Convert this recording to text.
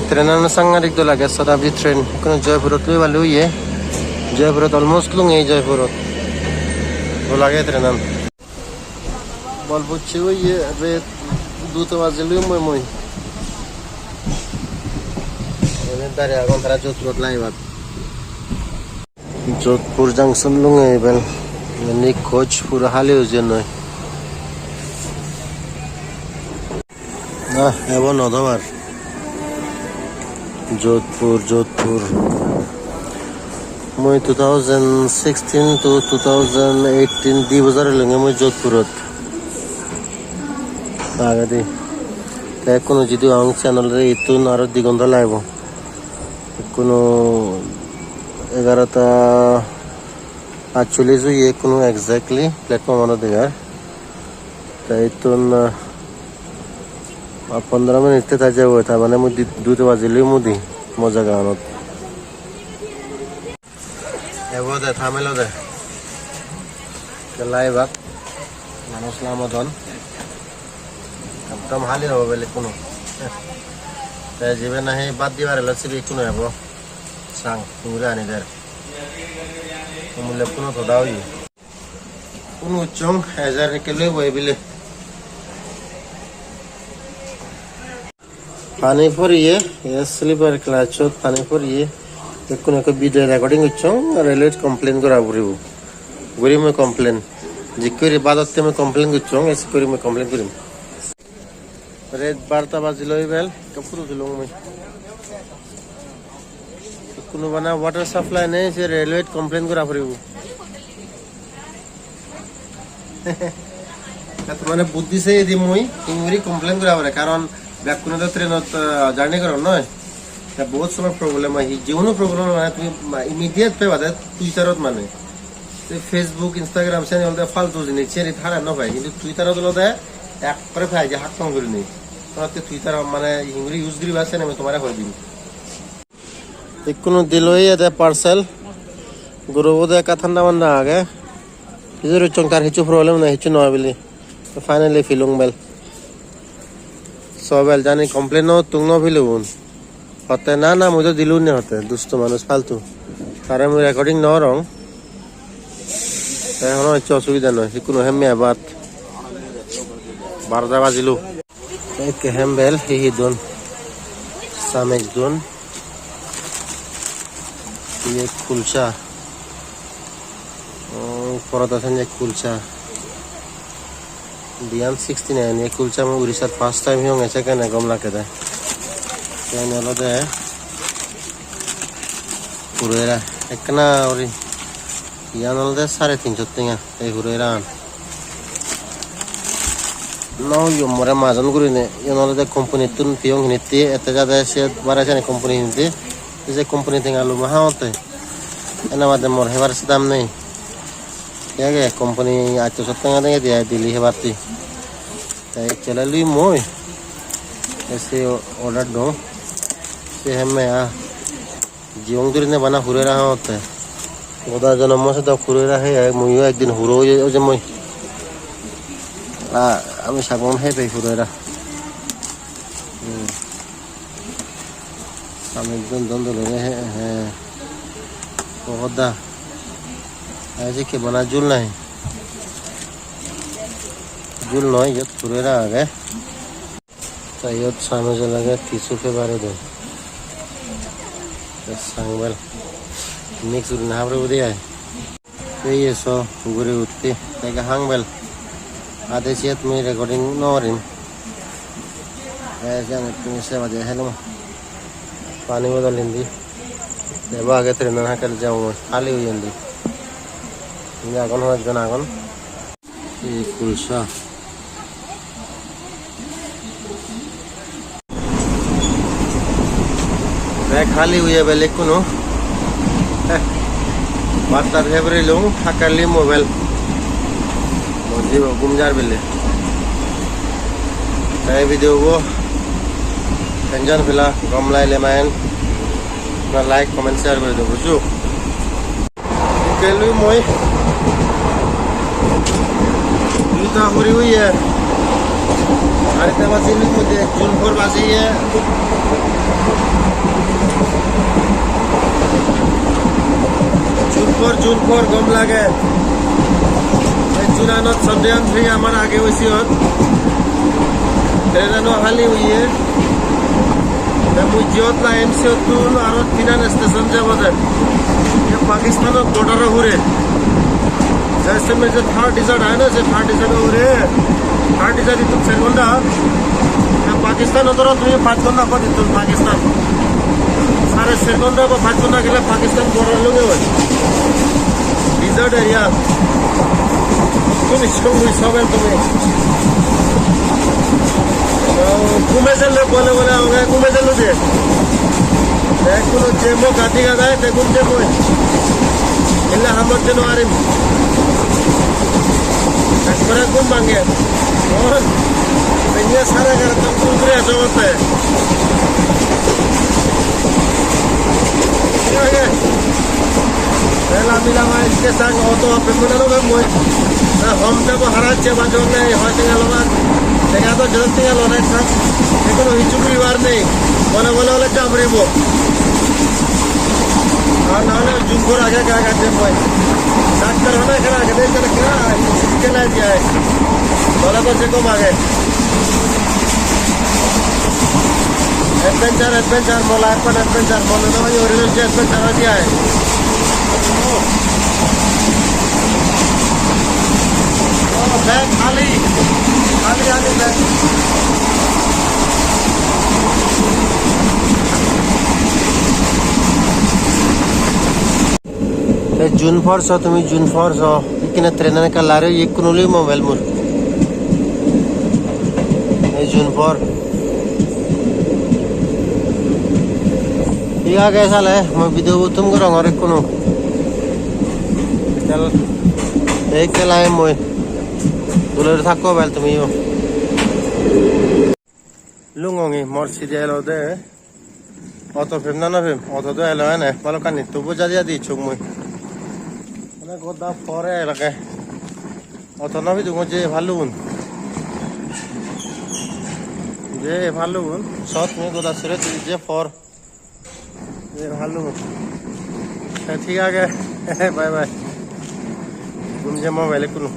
ট্ৰেইনৰ সাংঘাতিক তো লাগে শতাব্দী ট্ৰেইন কোনো জয়পুৰত লৈ পালো ইয়ে জয়পুৰত অলমোষ্ট লুং এই জয়পুৰত তো লাগে ট্ৰেইন বল বুঝছি ওই রে 2 বাজে লই মই দাঁড়িয়ে এখন তারা যোধপুর লাইবাদ যোধপুর জাংশন লুঙে এবার নিখোঁজ পুরো হালি হয়েছে নয় না এবার নদবার যোধপুর মই 2016 to 2018 2 বছর লুঙে মই যোধপুরত আগে দি তাই কোনো যদি আং চ্যানেলের ইতুন আরো দিগন্ত লাইব কোনো 11:48 हुई है কোনো एग्जैक्टली प्लेटफॉर्म आना देगा ताई तो ना 15 मिनट ते ताजा हुआ था मैंने मुझे 2 बजे ले मुझे मजा गाना ये वो दे था मेलो दे चलाई बात मानुस लामोदन कम हाली रहो बेले कोनो ताई जीवन नहीं बात दीवार लच्छी भी कोनो है वो sang tunggu ani der mulai kuno to dawi kuno chong 1000 ke le boy bile pani for ye sleeper class chot pani for ye kuno ko video recording chong railway complain kora buribu guri me complain jikuri badat me complain chong es kuri me complain kurim red barta baziloi bel kapuru dilong me কোনো বানা water supply নেই সে railway complain করা পড়িব তো মানে বুদ্ধি সে দি মই ইংরি complain করা পড়ে কারণ ব্যাক কোনো তো ট্রেনত জার্নি করো নয় তা বহুত সময় প্রবলেম হয় যেউনো প্রবলেম মানে তুমি ইমিডিয়েট পে বাদে টুইটারত মানে ফেসবুক ইনস্টাগ্রাম চ্যানেল দে ফালতু জিনিস চেরি থাড়া ন ভাই কিন্তু টুইটারত লদে এক করে ভাই যে হাত কাম করি নেই তোমাতে টুইটার মানে ইংরি ইউজ করি আছে না আমি তোমারে কই দিই কোনো দিলই আছে পার্সেল গুরুবোধে কাথান্ডা মান্না আগে ইজুর চংকার হিচু প্রবলেম না হিচু নয় বলি তো ফাইনালি ফিলুং বেল সবেল জানি কমপ্লেন ন তুং ন ফিলুন হতে না মুঝে দিলু নে হতে দুষ্ট মানুষ ফালতু তারে মই রেকর্ডিং ন রং তাই হনো ইচ্ছা অসুবিধা নয় কোনো হেমে বাত 12 বাজিলু এক হেম বেল হি দন সামেক দন ये कुलचा पराठा से ये कुलचा Dian 69 ये कुलचा में उड़ीसा फर्स्ट टाइम ही होंगे ऐसे कहने गमला के दे क्या नहीं होता है हुरेरा एक ना और यहाँ नलदे 350 तिंगा ये हुरेरा नौ यो मोरे माजन गुरी ने ये नलदे कंपनी तुन पियोंग नित्य ऐसे ज़्यादा ऐसे बारह जाने कंपनी नित्य जैसे company tinggal lu mahal tuh enak banget murah hebat sedam nih ya kayak company acu setengah nih dia dili hebat sih kayak celalu moy ऐसे order dong से हमें जीवन दूरी ने बना हुरे रहा होता है उधर जन्म से तो हुरे रहा है मुझे एक दिन हुरो ये जब मैं हमें शागोन है पे हुरे रहा हम एकदम दंदल हो रहे हैं बहुत दा ऐसे के बना जुल नहीं जुल नहीं ये पुरेरा आ गए तो ये सामने जो लगे 30 के बारे दो तो सांगबल मिक्स उड़ना हमारे उधर है तो ये सो गुरे उठते लेकिन हांगबल आधे से तो मेरी रिकॉर्डिंग नौरिन ऐसे ना तुम्हें से वजह है ना पानी बदल हिंदी जब आगे ट्रेन ना कर जाऊँ खाली हुई हिंदी आगन हो जन आगन ये कुलसा मैं खाली हुई है बेले कुनो बात है बरे लोग हाकर ली मोबाइल मुझे गुमजार बेले saya video को टेंशन फिला गमलाई ले मैन ना लाइक कमेंट शेयर कर दो बुझो केलु मोय दूटा हुरी हुई है अरे तब से मुझे जून 4 बाजी है জুন ফর গম লাগে জুনানত সন্দেহান থেকে আমার আগে হয়েছি ট্রেনানো হালি হইয়ে মুজিয়ত না এমসিও তুল আর তিনান স্টেশন যাব पाकिस्तान बॉर्डर हो रहे जैसे में जो थर्ड डिजर्ट है ना से थर्ड डिजर्ट हो रहे थर्ड डिजर्ट तुम सेकंडा पाकिस्तान उधर तुम्हें 5 घंटा पर तुम पाकिस्तान सारे सेकंडा पर 5 घंटा के लिए पाकिस्तान बॉर्डर लोगे वो डिजर्ट एरिया तुम इसको मुझे सब है तुम्हें घूमे चल बोले बोले आओगे घूमे चलो दे देखो जेमो गाती का है देखो जेमो इल्ला हमद जनो आरिम एक्सपरा गुम मांगे और दुनिया सारा कर तुम दूसरे ऐसा होता है क्या है पहला मिला मैं इसके साथ ऑटो पे मुझे लोग मोय हम जब हरा चे बाजू में यहाँ से गलवा देखा तो जल्दी का लोना था लेकिन वही चुपड़ी वार नहीं बोले बोले बोले चाबरी वो और ना ना जुम्बर आगे क्या करते हैं मोय डॉक्टर होना क्या आगे देख कर क्या इसके लिए क्या है बोला तो चेको मांगे एडवेंचर मोला अपन एडवेंचर बोले तो वही ओरिजिनल से एडवेंचर आ दिया है बैग खाली खाली खाली बैग जून फॉर्स तुम्हें जून फॉर्स इकने ट्रेनर का ला रहे ये कुनोली मोबाइल मुर जून फॉर ये आ गया साल है मैं वीडियो तुम करो और एक कुनो चल एक के लाए मोय दूल्हे थको बैल तुम्हें यो लुंगोंगी मर्सी दिया लो दे ऑटो फिल्म ना फिल्म ऑटो तो एलो है ना मालो कानी तो वो जा दी चुक मोय गोदा फरे लगे অত নবি তুমি যে ভালুন সৎ মে গোদা সরে যে ফর যে ভালুন ঠিক আছে বাই বাই তুমি যে মোবাইলে কোনো